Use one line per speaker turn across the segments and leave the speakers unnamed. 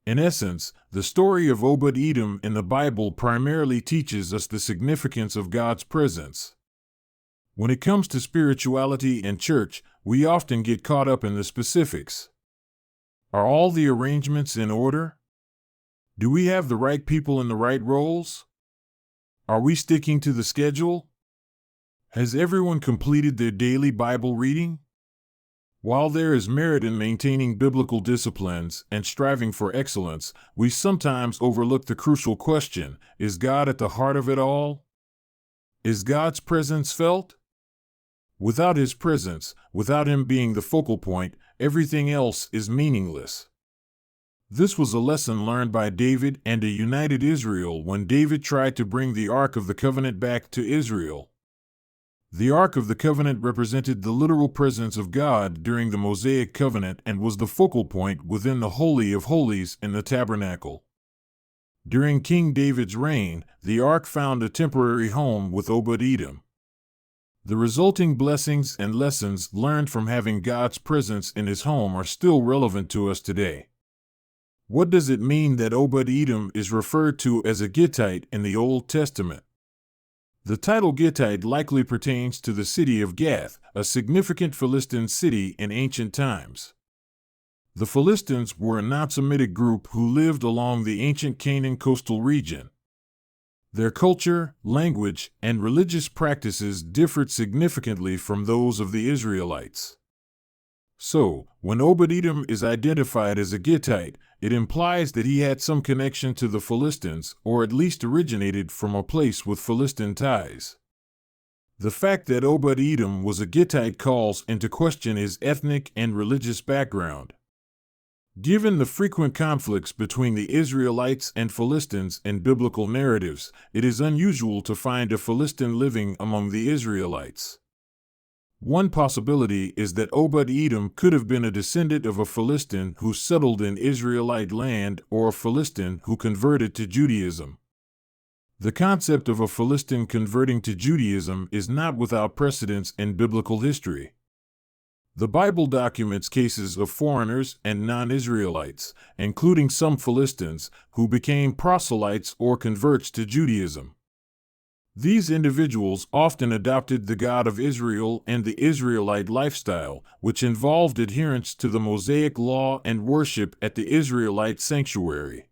In essence, the story of Obed Edom in the Bible primarily teaches us the significance of God's presence. When it comes to spirituality and church, we often get caught up in the specifics. Are all the arrangements in order? Do we have the right people in the right roles? Are we sticking to the schedule? Has everyone completed their daily Bible reading? While there is merit in maintaining biblical disciplines and striving for excellence, we sometimes overlook the crucial question: is God at the heart of it all? Is God's presence felt? Without His presence, without Him being the focal point, everything else is meaningless. This was a lesson learned by David and a united Israel when David tried to bring the Ark of the Covenant back to Israel. The Ark of the Covenant represented the literal presence of God during the Mosaic Covenant and was the focal point within the Holy of Holies in the tabernacle. During King David's reign, the Ark found a temporary home with Obed Edom. The resulting blessings and lessons learned from having God's presence in His home are still relevant to us today. What does it mean that Obed Edom is referred to as a Gittite in the Old Testament? The title Gittite likely pertains to the city of Gath, a significant Philistine city in ancient times. The Philistines were a non-Semitic group who lived along the ancient Canaan coastal region. Their culture, language, and religious practices differed significantly from those of the Israelites. So, when Obed Edom is identified as a Gittite, it implies that he had some connection to the Philistines, or at least originated from a place with Philistine ties. The fact that Obed Edom was a Gittite calls into question his ethnic and religious background. Given the frequent conflicts between the Israelites and Philistines in biblical narratives, it is unusual to find a Philistine living among the Israelites. One possibility is that Obed Edom could have been a descendant of a Philistine who settled in Israelite land or a Philistine who converted to Judaism. The concept of a Philistine converting to Judaism is not without precedence in biblical history. The Bible documents cases of foreigners and non-Israelites, including some Philistines, who became proselytes or converts to Judaism. These individuals often adopted the God of Israel and the Israelite lifestyle, which involved adherence to the Mosaic law and worship at the Israelite sanctuary.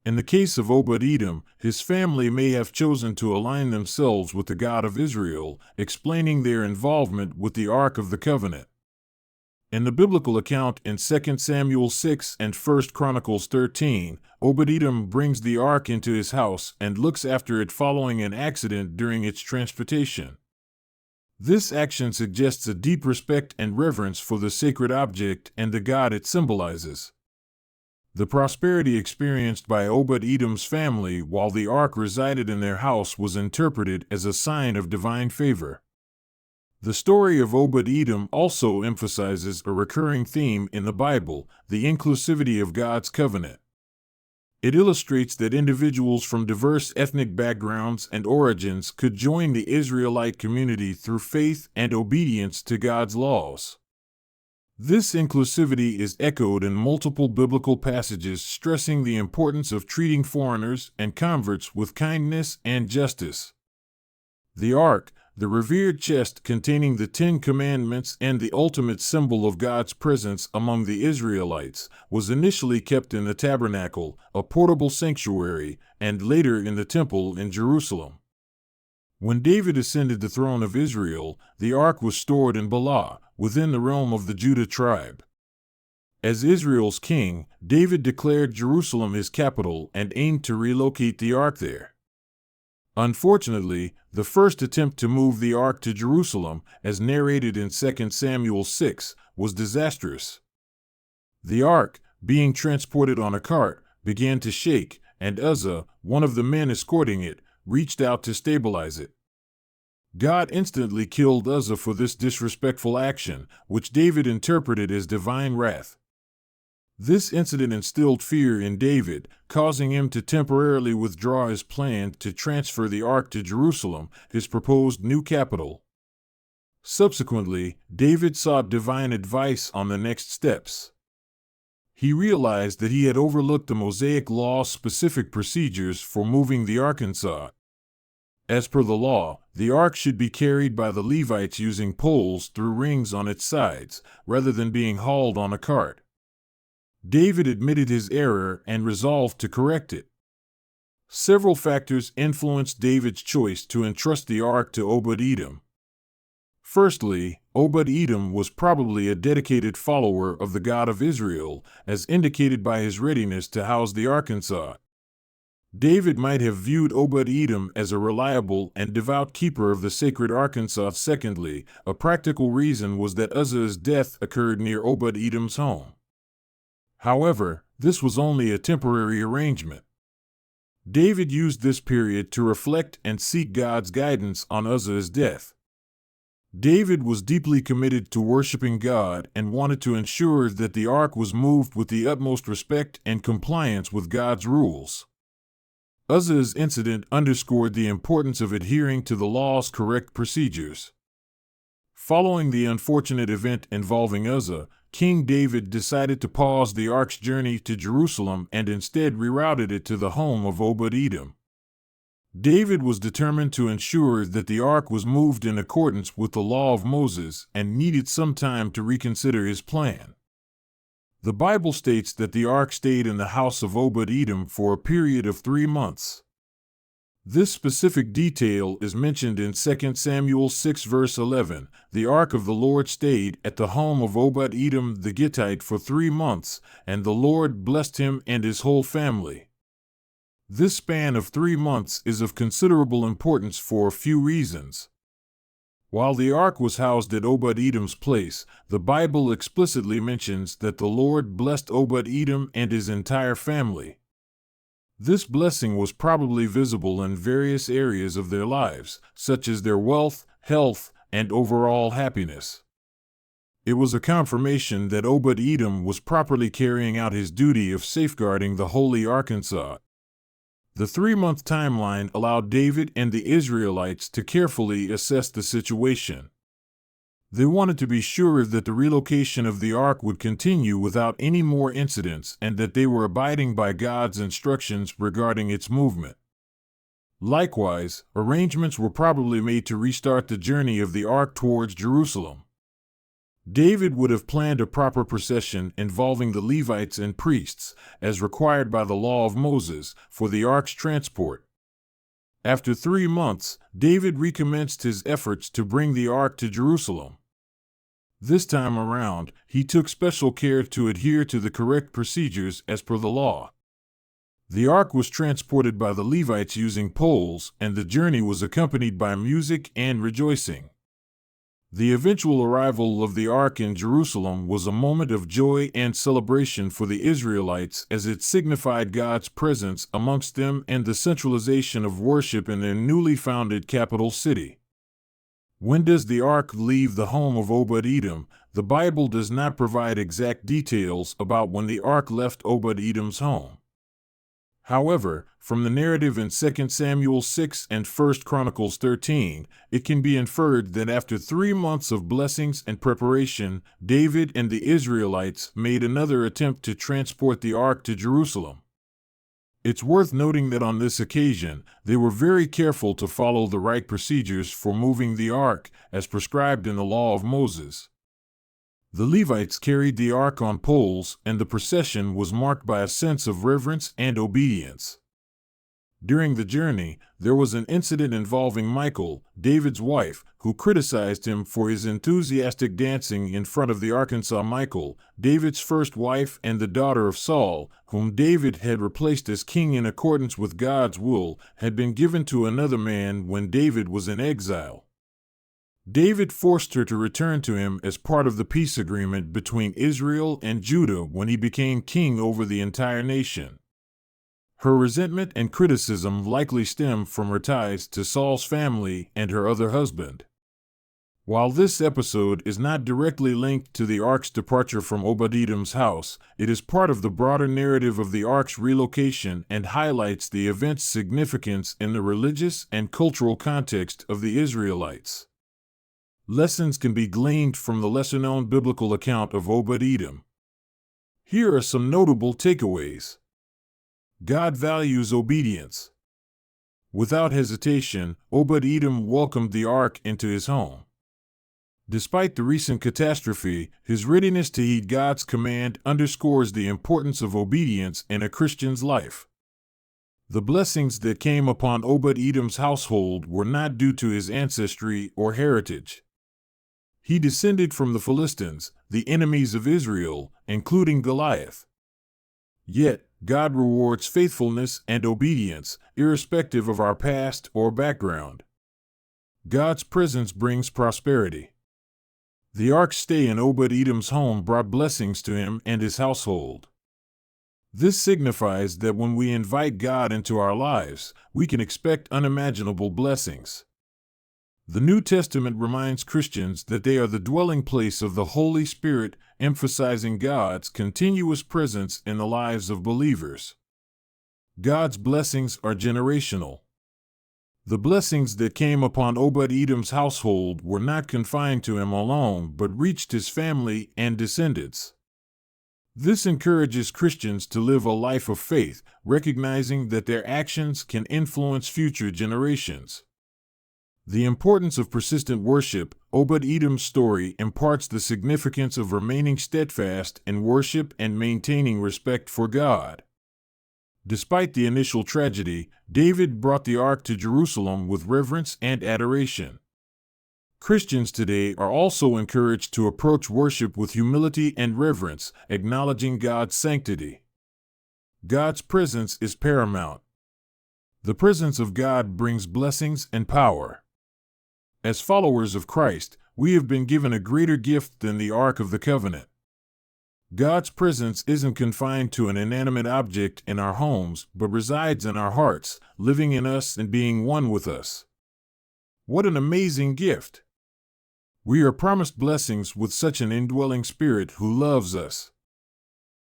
In the case of Obed Edom, his family may have chosen to align themselves with the God of Israel, explaining their involvement with the Ark of the Covenant. In the biblical account in 2 Samuel 6 and 1 Chronicles 13, Obed Edom brings the ark into his house and looks after it following an accident during its transportation. This action suggests a deep respect and reverence for the sacred object and the God it symbolizes. The prosperity experienced by Obed Edom's family while the ark resided in their house was interpreted as a sign of divine favor. The story of Obed Edom also emphasizes a recurring theme in the Bible, the inclusivity of God's covenant. It illustrates that individuals from diverse ethnic backgrounds and origins could join the Israelite community through faith and obedience to God's laws. This inclusivity is echoed in multiple biblical passages stressing the importance of treating foreigners and converts with kindness and justice. The Ark, the revered chest containing the 10 Commandments and the ultimate symbol of God's presence among the Israelites, was initially kept in the tabernacle, a portable sanctuary, and later in the temple in Jerusalem. When David ascended the throne of Israel, the ark was stored in Bala, within the realm of the Judah tribe. As Israel's king, David declared Jerusalem his capital and aimed to relocate the ark there. Unfortunately, the first attempt to move the ark to Jerusalem, as narrated in 2 Samuel 6, was disastrous. The ark, being transported on a cart, began to shake, and Uzzah, one of the men escorting it, reached out to stabilize it. God instantly killed Uzzah for this disrespectful action, which David interpreted as divine wrath. This incident instilled fear in David, causing him to temporarily withdraw his plan to transfer the ark to Jerusalem, his proposed new capital. Subsequently, David sought divine advice on the next steps. He realized that he had overlooked the Mosaic law's specific procedures for moving the ark inside. As per the law, the ark should be carried by the Levites using poles through rings on its sides, rather than being hauled on a cart. David admitted his error and resolved to correct it. Several factors influenced David's choice to entrust the ark to Obed Edom. Firstly, Obed Edom was probably a dedicated follower of the God of Israel, as indicated by his readiness to house the ark inside. David might have viewed Obed Edom as a reliable and devout keeper of the sacred ark inside. Secondly, a practical reason was that Uzzah's death occurred near Obed Edom's home. However, this was only a temporary arrangement. David used this period to reflect and seek God's guidance on Uzzah's death. David was deeply committed to worshiping God and wanted to ensure that the ark was moved with the utmost respect and compliance with God's rules. Uzzah's incident underscored the importance of adhering to the law's correct procedures. Following the unfortunate event involving Uzzah, King David decided to pause the ark's journey to Jerusalem and instead rerouted it to the home of Obed Edom. David was determined to ensure that the ark was moved in accordance with the law of Moses and needed some time to reconsider his plan. The Bible states that the ark stayed in the house of Obed Edom for a period of 3 months. This specific detail is mentioned in 2 Samuel 6 verse 11. The ark of the Lord stayed at the home of Obed Edom the Gittite for 3 months, and the Lord blessed him and his whole family. This span of 3 months is of considerable importance for a few reasons. While the ark was housed at Obed Edom's place, the Bible explicitly mentions that the Lord blessed Obed Edom and his entire family. This blessing was probably visible in various areas of their lives, such as their wealth, health, and overall happiness. It was a confirmation that Obed Edom was properly carrying out his duty of safeguarding the holy ark inside. The 3-month timeline allowed David and the Israelites to carefully assess the situation. They wanted to be sure that the relocation of the ark would continue without any more incidents and that they were abiding by God's instructions regarding its movement. Likewise, arrangements were probably made to restart the journey of the ark towards Jerusalem. David would have planned a proper procession involving the Levites and priests, as required by the law of Moses, for the ark's transport. After 3 months, David recommenced his efforts to bring the ark to Jerusalem. This time around, he took special care to adhere to the correct procedures as per the law. The ark was transported by the Levites using poles, and the journey was accompanied by music and rejoicing. The eventual arrival of the ark in Jerusalem was a moment of joy and celebration for the Israelites, as it signified God's presence amongst them and the centralization of worship in their newly founded capital city. When does the ark leave the home of Obed Edom? The Bible does not provide exact details about when the ark left Obed Edom's home. However, from the narrative in 2 Samuel 6 and 1 Chronicles 13, it can be inferred that after 3 months of blessings and preparation, David and the Israelites made another attempt to transport the ark to Jerusalem. It's worth noting that on this occasion, they were very careful to follow the right procedures for moving the ark, as prescribed in the law of Moses. The Levites carried the ark on poles, and the procession was marked by a sense of reverence and obedience. During the journey, there was an incident involving Michal, David's wife, who criticized him for his enthusiastic dancing in front of the ark. Michal, David's first wife and the daughter of Saul, whom David had replaced as king in accordance with God's will, had been given to another man when David was in exile. David forced her to return to him as part of the peace agreement between Israel and Judah when he became king over the entire nation. Her resentment and criticism likely stemmed from her ties to Saul's family and her other husband. While this episode is not directly linked to the ark's departure from Obed Edom's house, it is part of the broader narrative of the ark's relocation and highlights the event's significance in the religious and cultural context of the Israelites. Lessons can be gleaned from the lesser-known biblical account of Obed Edom. Here are some notable takeaways. God values obedience. Without hesitation, Obed Edom welcomed the ark into his home. Despite the recent catastrophe, his readiness to heed God's command underscores the importance of obedience in a Christian's life. The blessings that came upon Obed Edom's household were not due to his ancestry or heritage. He descended from the Philistines, the enemies of Israel, including Goliath. Yet, God rewards faithfulness and obedience, irrespective of our past or background. God's presence brings prosperity. The ark's stay in Obed Edom's home brought blessings to him and his household. This signifies that when we invite God into our lives, we can expect unimaginable blessings. The New Testament reminds Christians that they are the dwelling place of the Holy Spirit, emphasizing God's continuous presence in the lives of believers. God's blessings are generational. The blessings that came upon Obed Edom's household were not confined to him alone, but reached his family and descendants. This encourages Christians to live a life of faith, recognizing that their actions can influence future generations. The importance of persistent worship. Obed Edom's story imparts the significance of remaining steadfast in worship and maintaining respect for God. Despite the initial tragedy, David brought the ark to Jerusalem with reverence and adoration. Christians today are also encouraged to approach worship with humility and reverence, acknowledging God's sanctity. God's presence is paramount. The presence of God brings blessings and power. As followers of Christ, we have been given a greater gift than the Ark of the Covenant. God's presence isn't confined to an inanimate object in our homes, but resides in our hearts, living in us and being one with us. What an amazing gift! We are promised blessings with such an indwelling Spirit who loves us.